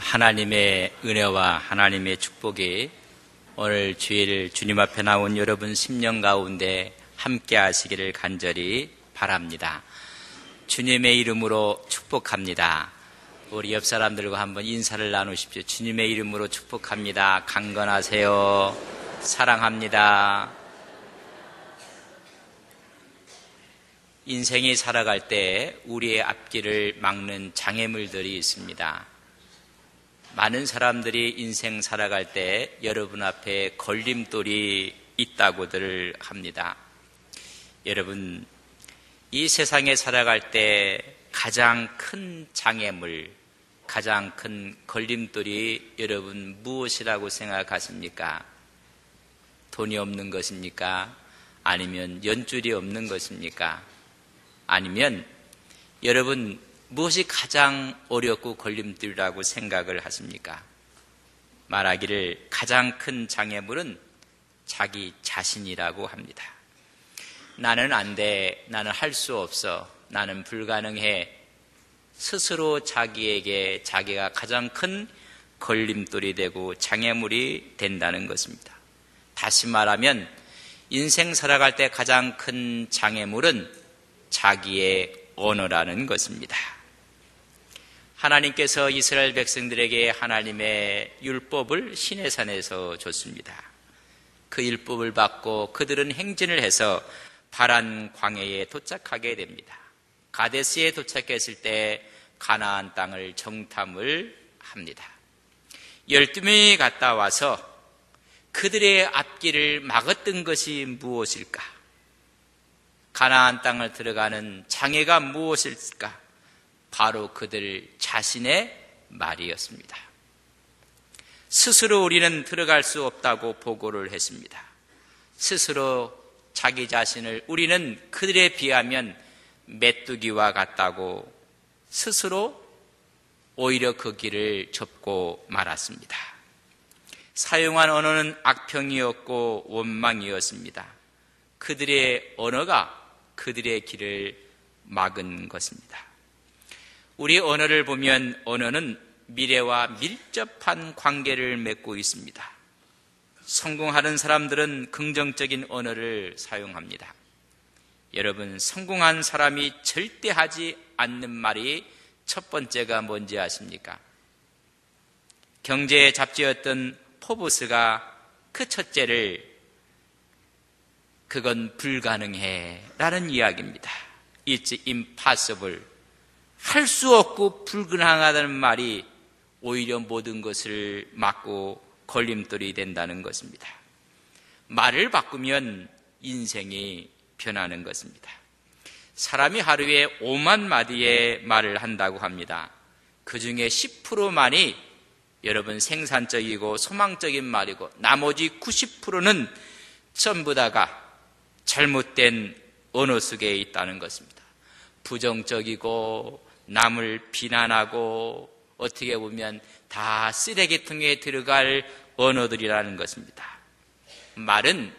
하나님의 은혜와 하나님의 축복이 오늘 주일 주님 앞에 나온 여러분 심령 가운데 함께 하시기를 간절히 바랍니다. 주님의 이름으로 축복합니다. 우리 옆 사람들과 한번 인사를 나누십시오. 주님의 이름으로 축복합니다. 강건하세요. 사랑합니다. 인생이 살아갈 때 우리의 앞길을 막는 장애물들이 있습니다. 많은 사람들이 인생 살아갈 때 여러분 앞에 걸림돌이 있다고들 합니다. 여러분, 이 세상에 살아갈 때 가장 큰 장애물, 가장 큰 걸림돌이 여러분 무엇이라고 생각하십니까? 돈이 없는 것입니까? 아니면 연줄이 없는 것입니까? 아니면 여러분 무엇이 가장 어렵고 걸림돌이라고 생각을 하십니까? 말하기를 가장 큰 장애물은 자기 자신이라고 합니다. 나는 안 돼, 나는 할 수 없어, 나는 불가능해. 스스로 자기에게 자기가 가장 큰 걸림돌이 되고 장애물이 된다는 것입니다. 다시 말하면 인생 살아갈 때 가장 큰 장애물은 자기의 언어라는 것입니다. 하나님께서 이스라엘 백성들에게 하나님의 율법을 시내산에서 줬습니다. 그 율법을 받고 그들은 행진을 해서 바란 광야에 도착하게 됩니다. 가데스에 도착했을 때 가나안 땅을 정탐을 합니다. 12명이 갔다 와서 그들의 앞길을 막았던 것이 무엇일까? 가나안 땅을 들어가는 장애가 무엇일까? 바로 그들 자신의 말이었습니다. 스스로 우리는 들어갈 수 없다고 보고를 했습니다. 스스로 자기 자신을 우리는 그들에 비하면 메뚜기와 같다고 스스로 오히려 그 길을 접고 말았습니다. 사용한 언어는 악평이었고 원망이었습니다. 그들의 언어가 그들의 길을 막은 것입니다. 우리 언어를 보면 언어는 미래와 밀접한 관계를 맺고 있습니다. 성공하는 사람들은 긍정적인 언어를 사용합니다. 여러분, 성공한 사람이 절대 하지 않는 말이 첫 번째가 뭔지 아십니까? 경제 잡지였던 포브스가 그 첫째를 그건 불가능해 라는 이야기입니다. It's impossible. 할 수 없고 불가능하다는 말이 오히려 모든 것을 막고 걸림돌이 된다는 것입니다. 말을 바꾸면 인생이 변하는 것입니다. 사람이 하루에 5만 마디의 말을 한다고 합니다. 그 중에 10%만이 여러분 생산적이고 소망적인 말이고 나머지 90%는 전부 다가 잘못된 언어 속에 있다는 것입니다. 부정적이고 남을 비난하고 어떻게 보면 다 쓰레기통에 들어갈 언어들이라는 것입니다. 말은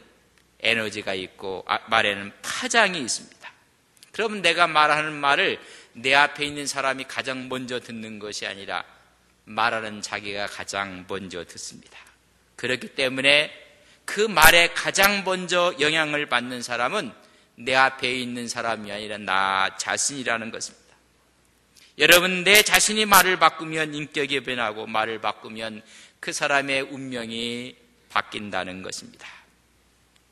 에너지가 있고 말에는 파장이 있습니다. 그러면 내가 말하는 말을 내 앞에 있는 사람이 가장 먼저 듣는 것이 아니라 말하는 자기가 가장 먼저 듣습니다. 그렇기 때문에 그 말에 가장 먼저 영향을 받는 사람은 내 앞에 있는 사람이 아니라 나 자신이라는 것입니다. 여러분, 내 자신이 말을 바꾸면 인격이 변하고 말을 바꾸면 그 사람의 운명이 바뀐다는 것입니다.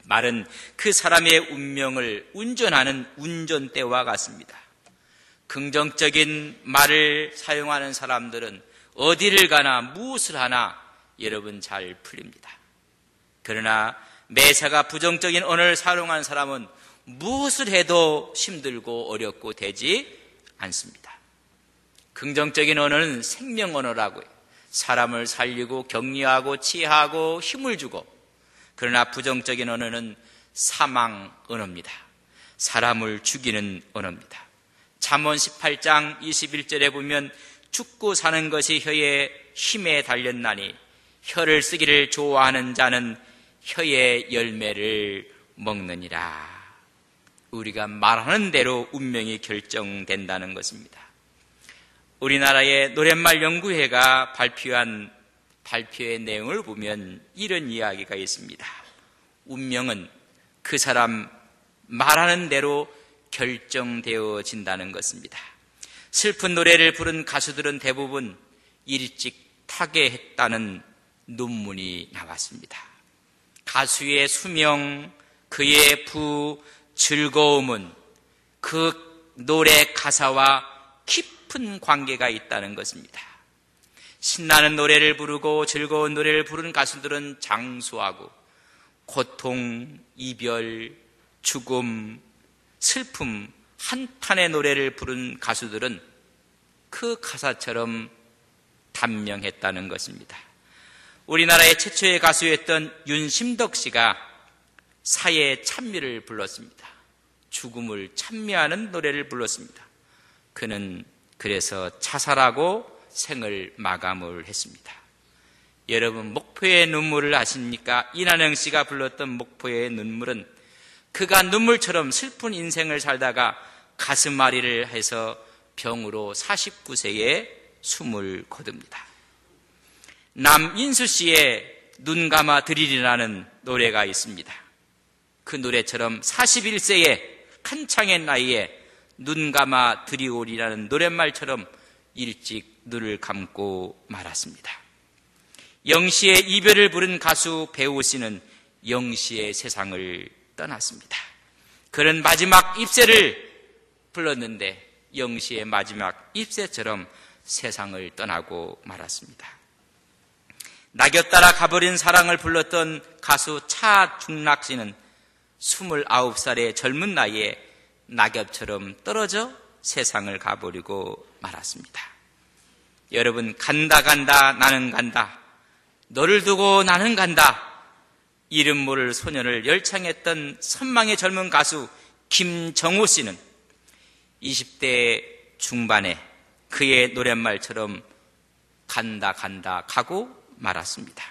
말은 그 사람의 운명을 운전하는 운전대와 같습니다. 긍정적인 말을 사용하는 사람들은 어디를 가나 무엇을 하나 여러분 잘 풀립니다. 그러나 매사가 부정적인 언어를 사용하는 사람은 무엇을 해도 힘들고 어렵고 되지 않습니다. 긍정적인 언어는 생명 언어라고 해요. 사람을 살리고 격려하고 치하고 힘을 주고, 그러나 부정적인 언어는 사망 언어입니다. 사람을 죽이는 언어입니다. 잠언 18장 21절에 보면 죽고 사는 것이 혀의 힘에 달렸나니 혀를 쓰기를 좋아하는 자는 혀의 열매를 먹느니라. 우리가 말하는 대로 운명이 결정된다는 것입니다. 우리나라의 노랫말 연구회가 발표한 발표의 내용을 보면 이런 이야기가 있습니다. 운명은 그 사람 말하는 대로 결정되어진다는 것입니다. 슬픈 노래를 부른 가수들은 대부분 일찍 타계했다는 논문이 나왔습니다. 가수의 수명, 그의 부, 즐거움은 그 노래 가사와 깊은 관계가 있다는 것입니다. 신나는 노래를 부르고 즐거운 노래를 부르는 가수들은 장수하고 고통, 이별, 죽음, 슬픔, 한탄의 노래를 부른 가수들은 그 가사처럼 단명했다는 것입니다. 우리나라의 최초의 가수였던 윤심덕 씨가 사회 찬미를 불렀습니다. 죽음을 찬미하는 노래를 불렀습니다. 그는 그래서 자살하고 생을 마감을 했습니다. 여러분, 목포의 눈물을 아십니까? 이난영 씨가 불렀던 목포의 눈물은 그가 눈물처럼 슬픈 인생을 살다가 가슴앓이를 해서 병으로 49세에 숨을 거둡니다. 남인수 씨의 눈 감아 드리리라는 노래가 있습니다. 그 노래처럼 41세의 한창의 나이에 눈 감아 드리오리라는 노랫말처럼 일찍 눈을 감고 말았습니다. 영시의 이별을 부른 가수 배우 씨는 영시의 세상을 떠났습니다. 그는 마지막 입새를 불렀는데 영시의 마지막 입새처럼 세상을 떠나고 말았습니다. 낙엽 따라 가버린 사랑을 불렀던 가수 차중락 씨는 29살의 젊은 나이에 낙엽처럼 떨어져 세상을 가버리고 말았습니다. 여러분, 간다 간다 나는 간다, 너를 두고 나는 간다, 이름 모를 소년을 열창했던 선망의 젊은 가수 김정호 씨는 20대 중반에 그의 노랫말처럼 간다 간다 가고 말았습니다.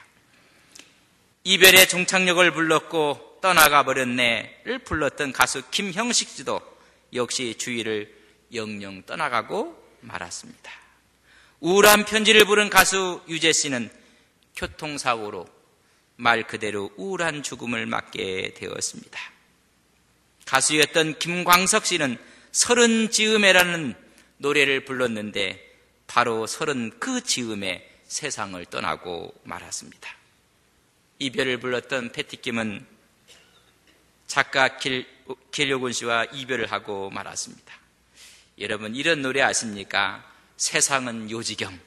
이별의 종착역을 불렀고 떠나가 버렸네를 불렀던 가수 김형식 씨도 역시 주위를 영영 떠나가고 말았습니다. 우울한 편지를 부른 가수 유재 씨는 교통사고로 말 그대로 우울한 죽음을 맞게 되었습니다. 가수였던 김광석 씨는 서른 즈음에라는 노래를 불렀는데 바로 서른 그 즈음에 세상을 떠나고 말았습니다. 이별을 불렀던 패티김은 작가 길효군 씨와 이별을 하고 말았습니다. 여러분, 이런 노래 아십니까? 세상은 요지경.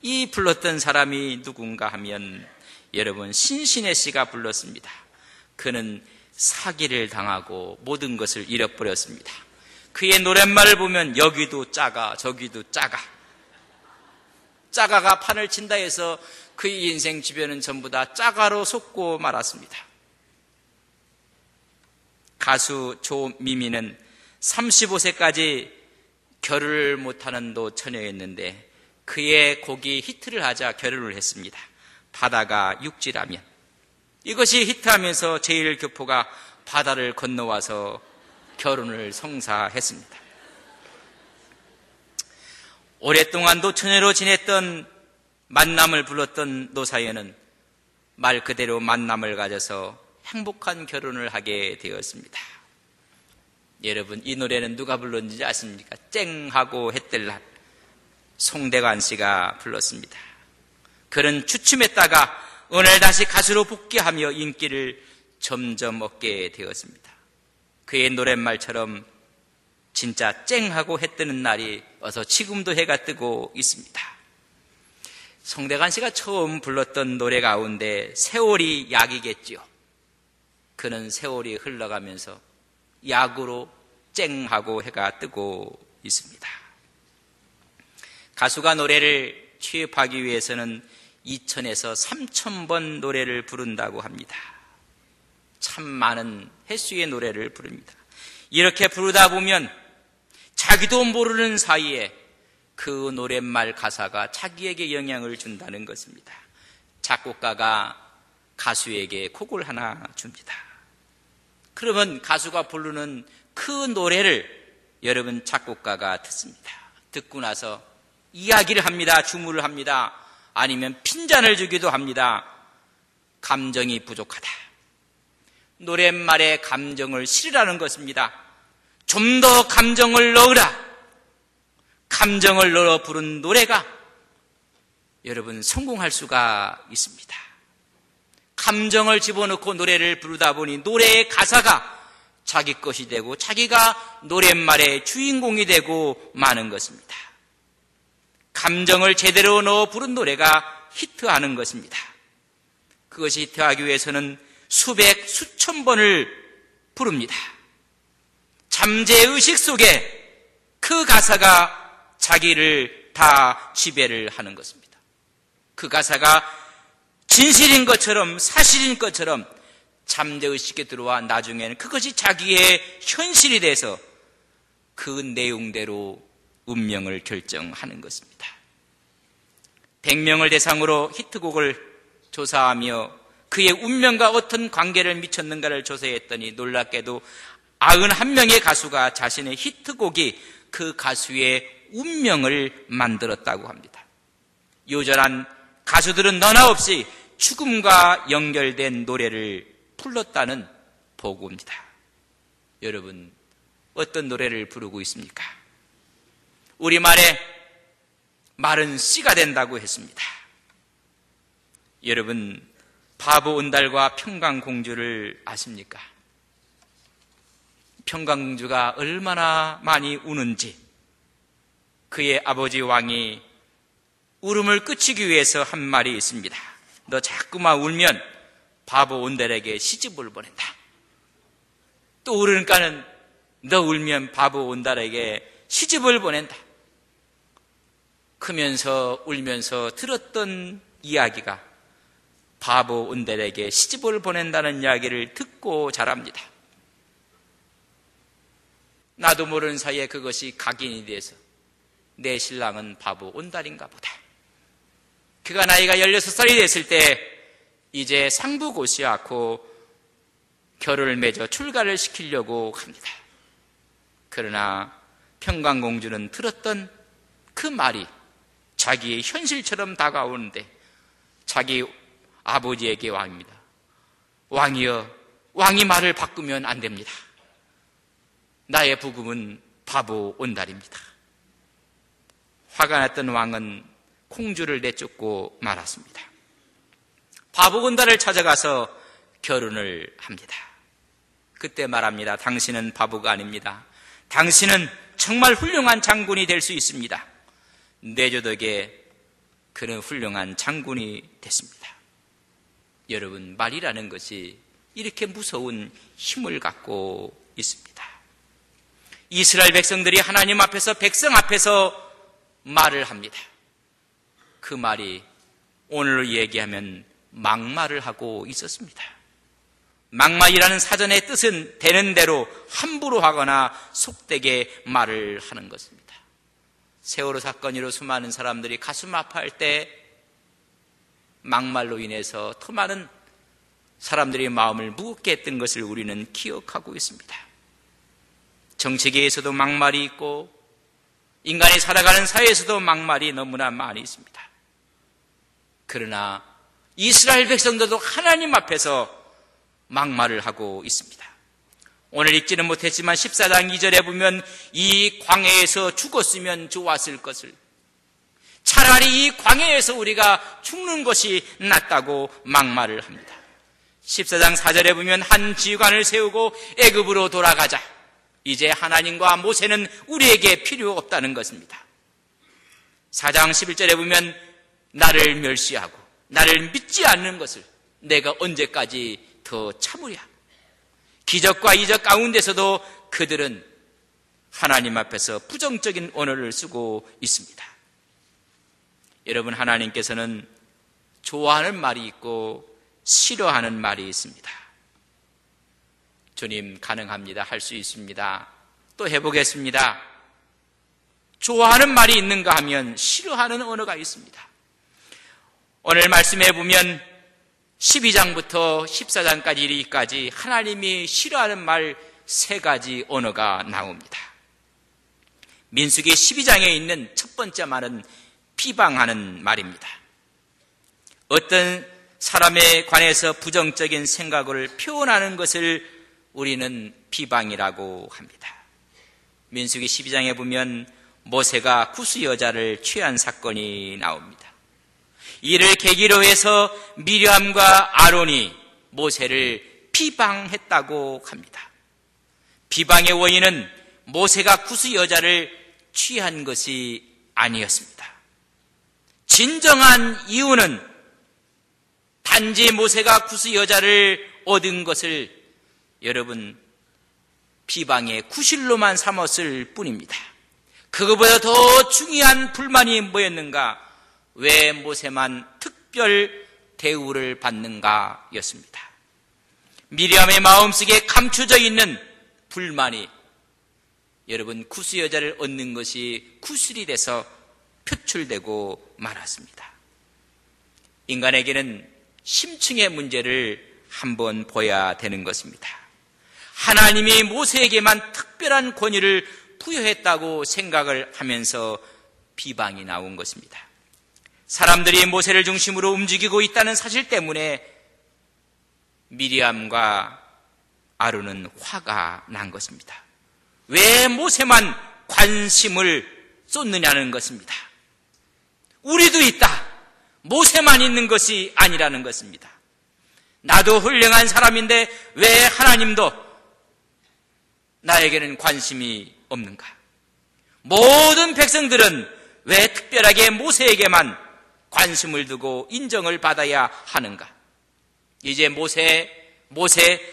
이 불렀던 사람이 누군가 하면 여러분, 신신혜 씨가 불렀습니다. 그는 사기를 당하고 모든 것을 잃어버렸습니다. 그의 노랫말을 보면 여기도 짜가 저기도 짜가, 짜가가 판을 친다 해서 그의 인생 주변은 전부 다 짜가로 속고 말았습니다. 가수 조미미는 35세까지 결혼을 못하는 노처녀였는데 그의 곡이 히트를 하자 결혼을 했습니다. 바다가 육지라면. 이것이 히트하면서 제1교포가 바다를 건너와서 결혼을 성사했습니다. 오랫동안 노처녀로 지냈던 만남을 불렀던 노사연은 말 그대로 만남을 가져서 행복한 결혼을 하게 되었습니다. 여러분, 이 노래는 누가 불렀는지 아십니까? 쨍하고 햇들날 송대관 씨가 불렀습니다. 그는 주춤했다가 오늘 다시 가수로 복귀하며 인기를 점점 얻게 되었습니다. 그의 노랫말처럼 진짜 쨍하고 해 뜨는 날이 어서 지금도 해가 뜨고 있습니다. 송대관 씨가 처음 불렀던 노래 가운데 세월이 약이겠지요. 그는 세월이 흘러가면서 약으로 쨍하고 해가 뜨고 있습니다. 가수가 노래를 취입하기 위해서는 2000에서 3000번 노래를 부른다고 합니다. 참 많은 횟수의 노래를 부릅니다. 이렇게 부르다 보면 자기도 모르는 사이에 그 노랫말 가사가 자기에게 영향을 준다는 것입니다. 작곡가가 가수에게 곡을 하나 줍니다. 그러면 가수가 부르는 그 노래를 여러분 작곡가가 듣습니다. 듣고 나서 이야기를 합니다. 주문을 합니다. 아니면 핀잔을 주기도 합니다. 감정이 부족하다. 노랫말에 감정을 실으라는 것입니다. 좀 더 감정을 넣으라. 감정을 넣어 부른 노래가 여러분 성공할 수가 있습니다. 감정을 집어넣고 노래를 부르다 보니 노래의 가사가 자기 것이 되고 자기가 노랫말의 주인공이 되고 마는 것입니다. 감정을 제대로 넣어 부른 노래가 히트하는 것입니다. 그것이 히트하기 위해서는 수백, 수천 번을 부릅니다. 잠재의식 속에 그 가사가 자기를 다 지배를 하는 것입니다. 그 가사가 진실인 것처럼 사실인 것처럼 잠재의식에 들어와 나중에는 그것이 자기의 현실이 돼서 그 내용대로 운명을 결정하는 것입니다. 100명을 대상으로 히트곡을 조사하며 그의 운명과 어떤 관계를 미쳤는가를 조사했더니 놀랍게도 91명의 가수가 자신의 히트곡이 그 가수의 운명을 만들었다고 합니다. 요절한 가수들은 너나 없이 죽음과 연결된 노래를 불렀다는 보고입니다. 여러분, 어떤 노래를 부르고 있습니까? 우리말에 말은 씨가 된다고 했습니다. 여러분, 바보 온달과 평강공주를 아십니까? 평강공주가 얼마나 많이 우는지 그의 아버지 왕이 울음을 그치기 위해서 한 말이 있습니다. 너 자꾸만 울면 바보 온달에게 시집을 보낸다. 또 그러니까는 너 울면 바보 온달에게 시집을 보낸다. 크면서 울면서 들었던 이야기가 바보 온달에게 시집을 보낸다는 이야기를 듣고 자랍니다. 나도 모르는 사이에 그것이 각인이 돼서 내 신랑은 바보 온달인가 보다. 그가 나이가 16살이 됐을 때 이제 상부고시 않고 결혼을 맺어 출가를 시키려고 합니다. 그러나 평강공주는 들었던 그 말이 자기의 현실처럼 다가오는데 자기 아버지에게 왕입니다. 왕이여, 왕이 말을 바꾸면 안 됩니다. 나의 부금은 바보 온달입니다. 화가 났던 왕은 공주를 내쫓고 말았습니다. 바보 온달을 찾아가서 결혼을 합니다. 그때 말합니다. 당신은 바보가 아닙니다. 당신은 정말 훌륭한 장군이 될 수 있습니다. 내조 덕에 그는 훌륭한 장군이 됐습니다. 여러분, 말이라는 것이 이렇게 무서운 힘을 갖고 있습니다. 이스라엘 백성들이 하나님 앞에서 백성 앞에서 말을 합니다. 그 말이 오늘로 얘기하면 막말을 하고 있었습니다. 막말이라는 사전의 뜻은 되는 대로 함부로 하거나 속되게 말을 하는 것입니다. 세월호 사건으로 수많은 사람들이 가슴 아파할 때 막말로 인해서 더 많은 사람들의 마음을 무겁게 했던 것을 우리는 기억하고 있습니다. 정치계에서도 막말이 있고 인간이 살아가는 사회에서도 막말이 너무나 많이 있습니다. 그러나 이스라엘 백성들도 하나님 앞에서 막말을 하고 있습니다. 오늘 읽지는 못했지만 14장 2절에 보면 이 광야에서 죽었으면 좋았을 것을, 차라리 이 광야에서 우리가 죽는 것이 낫다고 막말을 합니다. 14장 4절에 보면 한 지휘관을 세우고 애굽으로 돌아가자. 이제 하나님과 모세는 우리에게 필요 없다는 것입니다. 4장 11절에 보면 나를 멸시하고 나를 믿지 않는 것을 내가 언제까지 더 참으랴. 기적과 이적 가운데서도 그들은 하나님 앞에서 부정적인 언어를 쓰고 있습니다. 여러분, 하나님께서는 좋아하는 말이 있고 싫어하는 말이 있습니다. 주님, 가능합니다. 할 수 있습니다. 또 해보겠습니다. 좋아하는 말이 있는가 하면 싫어하는 언어가 있습니다. 오늘 말씀해 보면 12장부터 14장까지 이르기까지 하나님이 싫어하는 말 3가지 언어가 나옵니다. 민수기 12장에 있는 첫 번째 말은 비방하는 말입니다. 어떤 사람에 관해서 부정적인 생각을 표현하는 것을 우리는 비방이라고 합니다. 민수기 12장에 보면 모세가 구스 여자를 취한 사건이 나옵니다. 이를 계기로 해서 미리암과 아론이 모세를 비방했다고 합니다. 비방의 원인은 모세가 구스 여자를 취한 것이 아니었습니다. 진정한 이유는 단지 모세가 구스 여자를 얻은 것을 여러분 비방의 구실로만 삼았을 뿐입니다. 그것보다 더 중요한 불만이 뭐였는가? 왜 모세만 특별 대우를 받는가 였습니다. 미리암의 마음속에 감춰져 있는 불만이 여러분 구스 여자를 얻는 것이 구실이 돼서 표출되고 말았습니다. 인간에게는 심층의 문제를 한번 봐야 되는 것입니다. 하나님이 모세에게만 특별한 권위를 부여했다고 생각을 하면서 비방이 나온 것입니다. 사람들이 모세를 중심으로 움직이고 있다는 사실 때문에 미리암과 아론은 화가 난 것입니다. 왜 모세만 관심을 쏟느냐는 것입니다. 우리도 있다. 모세만 있는 것이 아니라는 것입니다. 나도 훌륭한 사람인데 왜 하나님도 나에게는 관심이 없는가? 모든 백성들은 왜 특별하게 모세에게만 관심을 두고 인정을 받아야 하는가? 이제 모세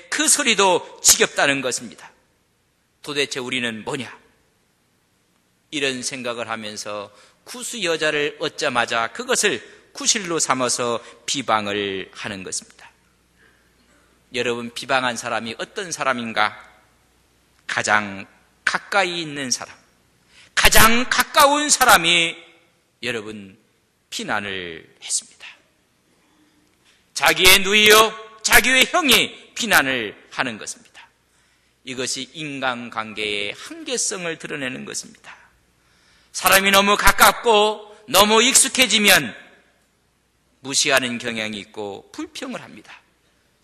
그 소리도 지겹다는 것입니다. 도대체 우리는 뭐냐? 이런 생각을 하면서 구스 여자를 얻자마자 그것을 구실로 삼아서 비방을 하는 것입니다. 여러분, 비방한 사람이 어떤 사람인가? 가장 가까이 있는 사람, 가장 가까운 사람이 여러분 비난을 했습니다. 자기의 누이요, 자기의 형이 비난을 하는 것입니다. 이것이 인간관계의 한계성을 드러내는 것입니다. 사람이 너무 가깝고 너무 익숙해지면 무시하는 경향이 있고 불평을 합니다.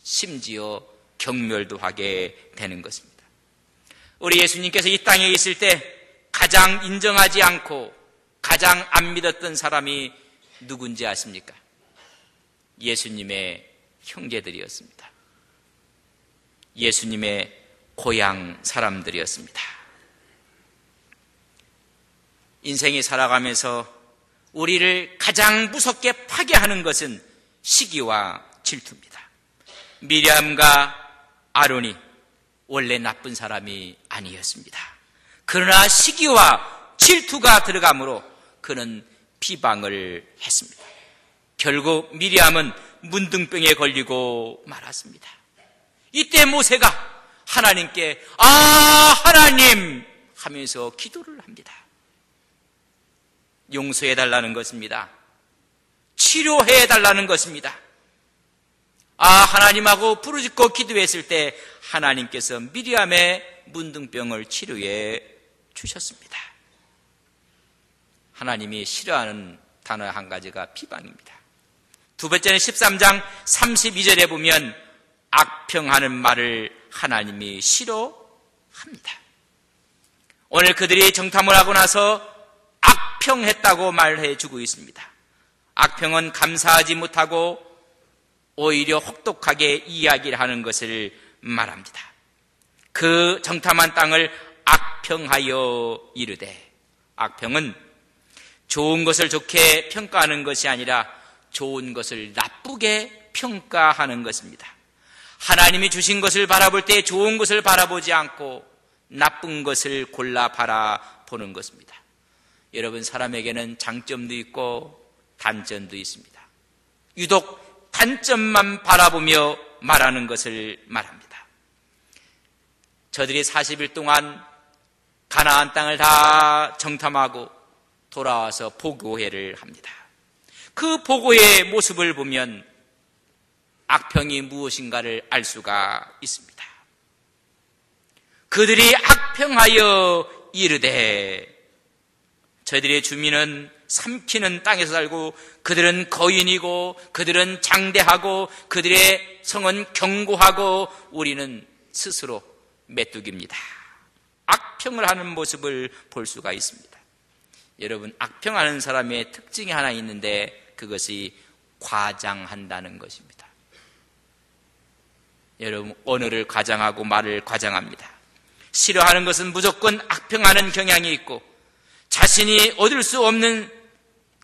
심지어 경멸도 하게 되는 것입니다. 우리 예수님께서 이 땅에 있을 때 가장 인정하지 않고 가장 안 믿었던 사람이 누군지 아십니까? 예수님의 형제들이었습니다. 예수님의 고향 사람들이었습니다. 인생이 살아가면서 우리를 가장 무섭게 파괴하는 것은 시기와 질투입니다. 미리암과 아론이 원래 나쁜 사람이 아니었습니다. 그러나 시기와 질투가 들어가므로 그는 비방을 했습니다. 결국 미리암은 문둥병에 걸리고 말았습니다. 이때 모세가 하나님께 하나님 하면서 기도를 합니다. 용서해달라는 것입니다. 치료해달라는 것입니다. 하나님하고 부르짖고 기도했을 때 하나님께서 미리암의 문둥병을 치료해 주셨습니다. 하나님이 싫어하는 단어 한 가지가 비방입니다. 두 번째는 13장 32절에 보면 악평하는 말을 하나님이 싫어합니다. 오늘 그들이 정탐을 하고 나서 악평했다고 말해주고 있습니다. 악평은 감사하지 못하고 오히려 혹독하게 이야기를 하는 것을 말합니다. 그 정탐한 땅을 악평하여 이르되, 악평은 좋은 것을 좋게 평가하는 것이 아니라 좋은 것을 나쁘게 평가하는 것입니다. 하나님이 주신 것을 바라볼 때 좋은 것을 바라보지 않고 나쁜 것을 골라 바라보는 것입니다. 여러분, 사람에게는 장점도 있고 단점도 있습니다. 유독 단점만 바라보며 말하는 것을 말합니다. 저들이 40일 동안 가나안 땅을 다 정탐하고 돌아와서 보고회를 합니다. 그 보고의 모습을 보면 악평이 무엇인가를 알 수가 있습니다. 그들이 악평하여 이르되 저희들의 주민은 삼키는 땅에서 살고 그들은 거인이고 그들은 장대하고 그들의 성은 견고하고 우리는 스스로 메뚜기입니다. 악평을 하는 모습을 볼 수가 있습니다. 여러분, 악평하는 사람의 특징이 하나 있는데 그것이 과장한다는 것입니다. 여러분, 언어를 과장하고 말을 과장합니다. 싫어하는 것은 무조건 악평하는 경향이 있고 자신이 얻을 수 없는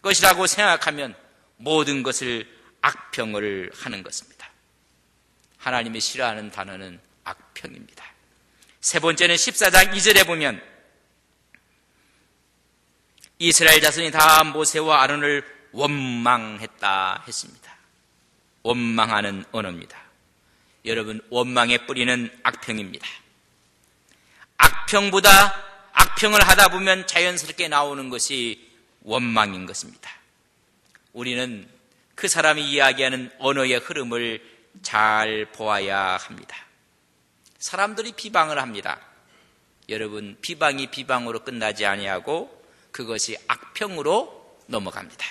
것이라고 생각하면 모든 것을 악평을 하는 것입니다. 하나님이 싫어하는 단어는 악평입니다. 세 번째는 14장 2절에 보면 이스라엘 자손이 다 모세와 아론을 원망했다 했습니다. 원망하는 언어입니다. 여러분, 원망의 뿌리는 악평입니다. 악평을 하다 보면 자연스럽게 나오는 것이 원망인 것입니다. 우리는 그 사람이 이야기하는 언어의 흐름을 잘 보아야 합니다. 사람들이 비방을 합니다. 여러분, 비방이 비방으로 끝나지 아니하고 그것이 악평으로 넘어갑니다.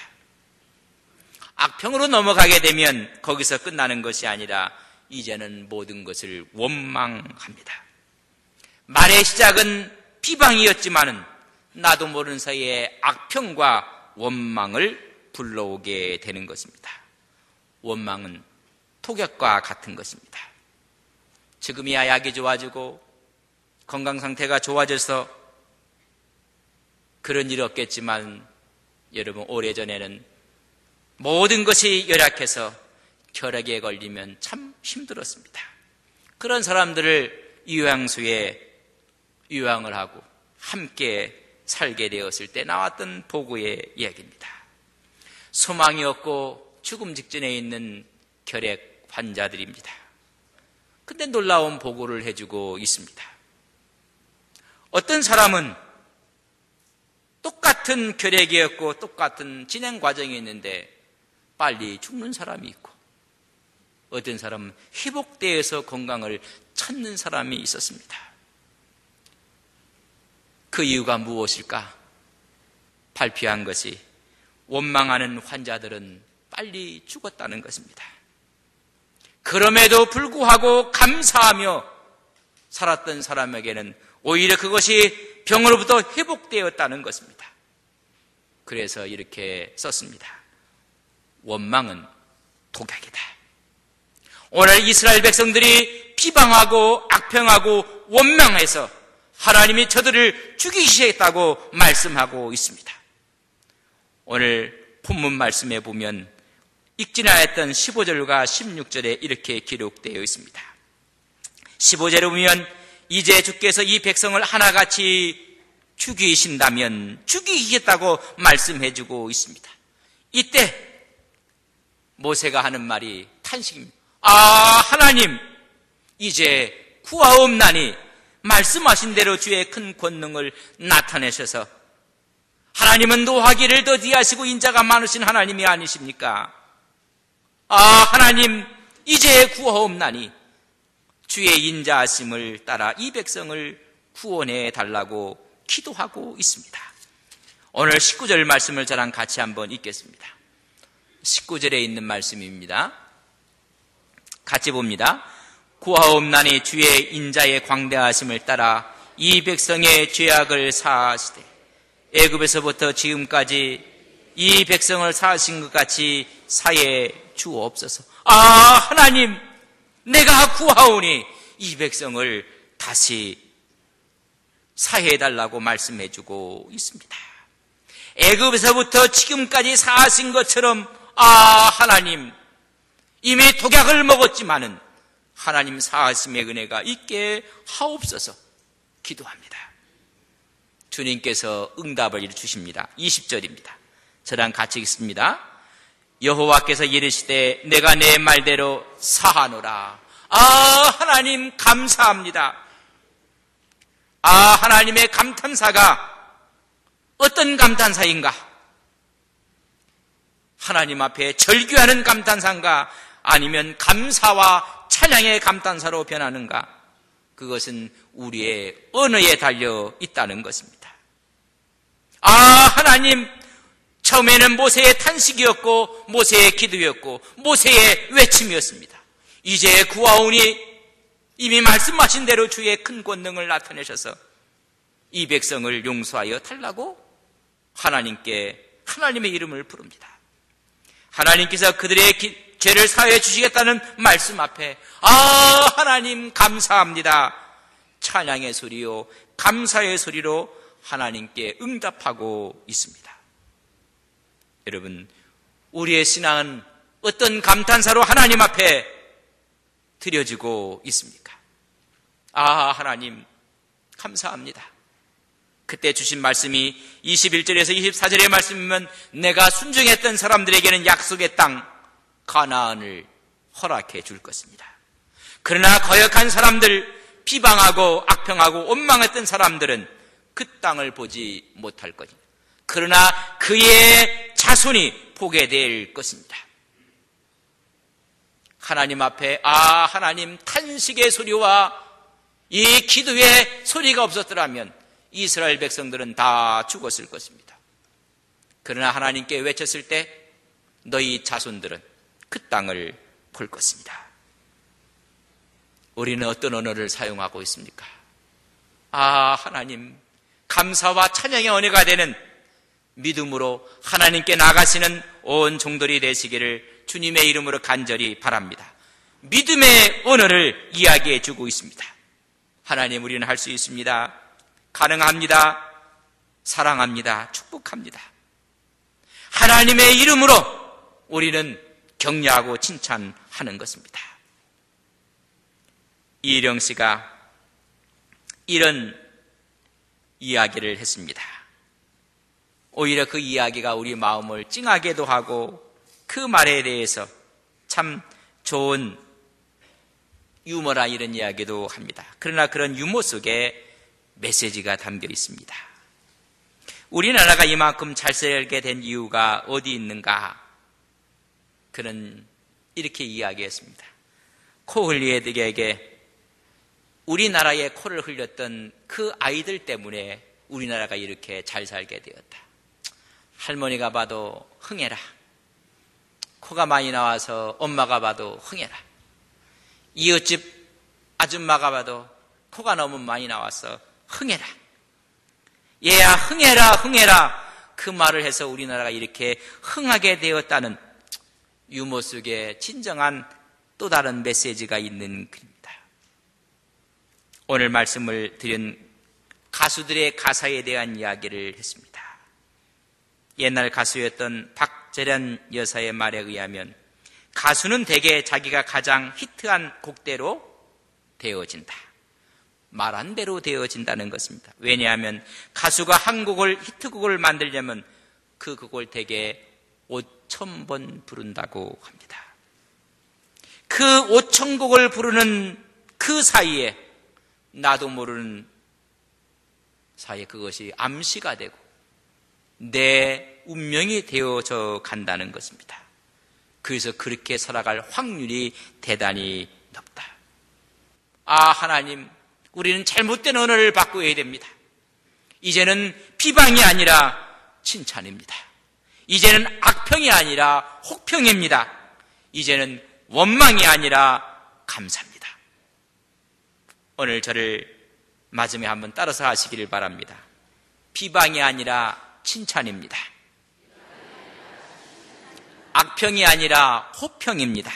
악평으로 넘어가게 되면 거기서 끝나는 것이 아니라 이제는 모든 것을 원망합니다. 말의 시작은 비방이었지만은 나도 모르는 사이에 악평과 원망을 불러오게 되는 것입니다. 원망은 토격과 같은 것입니다. 지금이야 약이 좋아지고 건강 상태가 좋아져서 그런 일이 없겠지만 여러분, 오래전에는 모든 것이 열악해서 혈액에 걸리면 참 힘들었습니다. 그런 사람들을 요양소에 요양을 하고 함께 살게 되었을 때 나왔던 보고의 이야기입니다. 소망이 없고 죽음 직전에 있는 결핵 환자들입니다. 근데 놀라운 보고를 해주고 있습니다. 어떤 사람은 똑같은 결핵이었고 똑같은 진행 과정이 있는데 빨리 죽는 사람이 있고 어떤 사람은 회복되어서 건강을 찾는 사람이 있었습니다. 그 이유가 무엇일까? 발표한 것이 원망하는 환자들은 빨리 죽었다는 것입니다. 그럼에도 불구하고 감사하며 살았던 사람에게는 오히려 그것이 병으로부터 회복되었다는 것입니다. 그래서 이렇게 썼습니다. 원망은 독약이다. 오늘 이스라엘 백성들이 비방하고 악평하고 원망해서 하나님이 저들을 죽이시겠다고 말씀하고 있습니다. 오늘 본문 말씀에 보면 익진하였던 15절과 16절에 이렇게 기록되어 있습니다. 15절에 보면 이제 주께서 이 백성을 하나같이 죽이신다면 죽이시겠다고 말씀해주고 있습니다. 이때 모세가 하는 말이 탄식입니다. 하나님, 이제 구하옵나니 말씀하신 대로 주의 큰 권능을 나타내셔서 하나님은 노하기를 더디하시고 인자가 많으신 하나님이 아니십니까? 하나님, 이제 구하옵나니 주의 인자하심을 따라 이 백성을 구원해 달라고 기도하고 있습니다. 오늘 19절 말씀을 저랑 같이 한번 읽겠습니다. 19절에 있는 말씀입니다. 같이 봅니다. 구하옵나니 주의 인자의 광대하심을 따라 이 백성의 죄악을 사하시되 애굽에서부터 지금까지 이 백성을 사하신 것 같이 사해 주옵소서. 하나님, 내가 구하오니 이 백성을 다시 사해달라고 말씀해주고 있습니다. 애굽에서부터 지금까지 사하신 것처럼 하나님, 이미 독약을 먹었지만은 하나님 사하심의 은혜가 있게 하옵소서 기도합니다. 주님께서 응답을 주십니다. 20절입니다. 저랑 같이 읽습니다. 여호와께서 이르시되 내가 내 말대로 사하노라. 하나님 감사합니다. 하나님의 감탄사가 어떤 감탄사인가? 하나님 앞에 절규하는 감탄사인가? 아니면 감사와 찬양의 감탄사로 변하는가? 그것은 우리의 언어에 달려 있다는 것입니다. 아, 하나님, 처음에는 모세의 탄식이었고 모세의 기도였고 모세의 외침이었습니다. 이제 구하오니 이미 말씀하신 대로 주의 큰 권능을 나타내셔서 이 백성을 용서하여 달라고 하나님께 하나님의 이름을 부릅니다. 하나님께서 그들의 죄를 사하여 주시겠다는 말씀 앞에 아, 하나님 감사합니다. 찬양의 소리요 감사의 소리로 하나님께 응답하고 있습니다. 여러분, 우리의 신앙은 어떤 감탄사로 하나님 앞에 드려지고 있습니까? 아, 하나님 감사합니다. 그때 주신 말씀이 21절에서 24절의 말씀이면 내가 순종했던 사람들에게는 약속의 땅 가나안을 허락해 줄 것입니다. 그러나 거역한 사람들, 비방하고 악평하고 원망했던 사람들은 그 땅을 보지 못할 것입니다. 그러나 그의 자손이 보게 될 것입니다. 하나님 앞에 아, 하나님 탄식의 소리와 이 기도의 소리가 없었더라면 이스라엘 백성들은 다 죽었을 것입니다. 그러나 하나님께 외쳤을 때 너희 자손들은 그 땅을 볼 것입니다. 우리는 어떤 언어를 사용하고 있습니까? 아, 하나님 감사와 찬양의 언어가 되는 믿음으로 하나님께 나가시는 온 종들이 되시기를 주님의 이름으로 간절히 바랍니다. 믿음의 언어를 이야기해 주고 있습니다. 하나님, 우리는 할 수 있습니다. 가능합니다. 사랑합니다. 축복합니다. 하나님의 이름으로 우리는 격려하고 칭찬하는 것입니다. 이일영 씨가 이런 이야기를 했습니다. 오히려 그 이야기가 우리 마음을 찡하게도 하고 그 말에 대해서 참 좋은 유머라 이런 이야기도 합니다. 그러나 그런 유머 속에 메시지가 담겨 있습니다. 우리나라가 이만큼 잘 살게 된 이유가 어디 있는가? 그는 이렇게 이야기했습니다. 코 흘리에게 우리나라에 코를 흘렸던 그 아이들 때문에 우리나라가 이렇게 잘 살게 되었다. 할머니가 봐도 흥해라. 코가 많이 나와서 엄마가 봐도 흥해라. 이웃집 아줌마가 봐도 코가 너무 많이 나와서 흥해라. 얘야 흥해라 흥해라. 그 말을 해서 우리나라가 이렇게 흥하게 되었다는 유머 속에 진정한 또 다른 메시지가 있는 글입니다. 오늘 말씀을 드린 가수들의 가사에 대한 이야기를 했습니다. 옛날 가수였던 박재련 여사의 말에 의하면 가수는 대개 자기가 가장 히트한 곡대로 되어진다. 말한 대로 되어진다는 것입니다. 왜냐하면 가수가 한 곡을 히트곡을 만들려면 그 곡을 대개 5,000번 부른다고 합니다. 그 5,000곡을 부르는 그 사이에 나도 모르는 사이에 그것이 암시가 되고 내 운명이 되어져 간다는 것입니다. 그래서 그렇게 살아갈 확률이 대단히 높다. 아, 하나님, 우리는 잘못된 언어를 바꾸어야 됩니다. 이제는 비방이 아니라 칭찬입니다. 이제는 악평이 아니라 혹평입니다. 이제는 원망이 아니라 감사입니다. 오늘 저를 마지막에 한번 따라서 하시기를 바랍니다. 비방이 아니라 칭찬입니다. 악평이 아니라 호평입니다.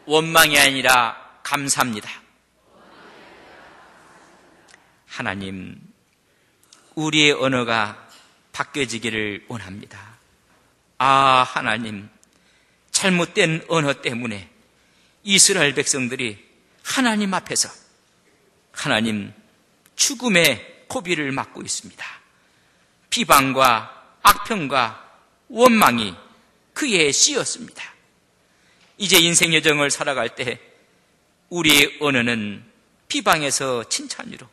원망이 아니라 감사합니다. 하나님, 우리의 언어가 바뀌어지기를 원합니다. 아, 하나님, 잘못된 언어 때문에 이스라엘 백성들이 하나님 앞에서 하나님 죽음의 고비를 맞고 있습니다. 비방과 악평과 원망이 그의 씨였습니다. 이제 인생 여정을 살아갈 때 우리의 언어는 비방에서 칭찬으로,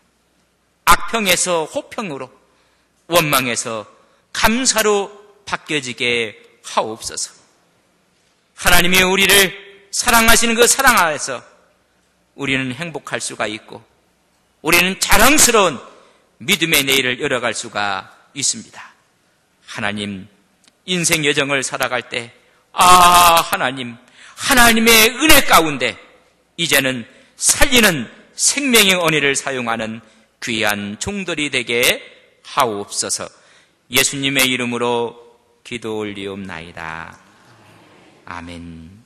악평에서 호평으로, 원망에서 감사로 바뀌어지게 하옵소서. 하나님이 우리를 사랑하시는 그 사랑 안에서 우리는 행복할 수가 있고 우리는 자랑스러운 믿음의 내일을 열어갈 수가 있습니다. 하나님, 인생 여정을 살아갈 때 하나님, 하나님의 은혜 가운데 이제는 살리는 생명의 언혜를 사용하는 귀한 종들이 되게 하옵소서. 예수님의 이름으로 기도 올리옵나이다. 아멘.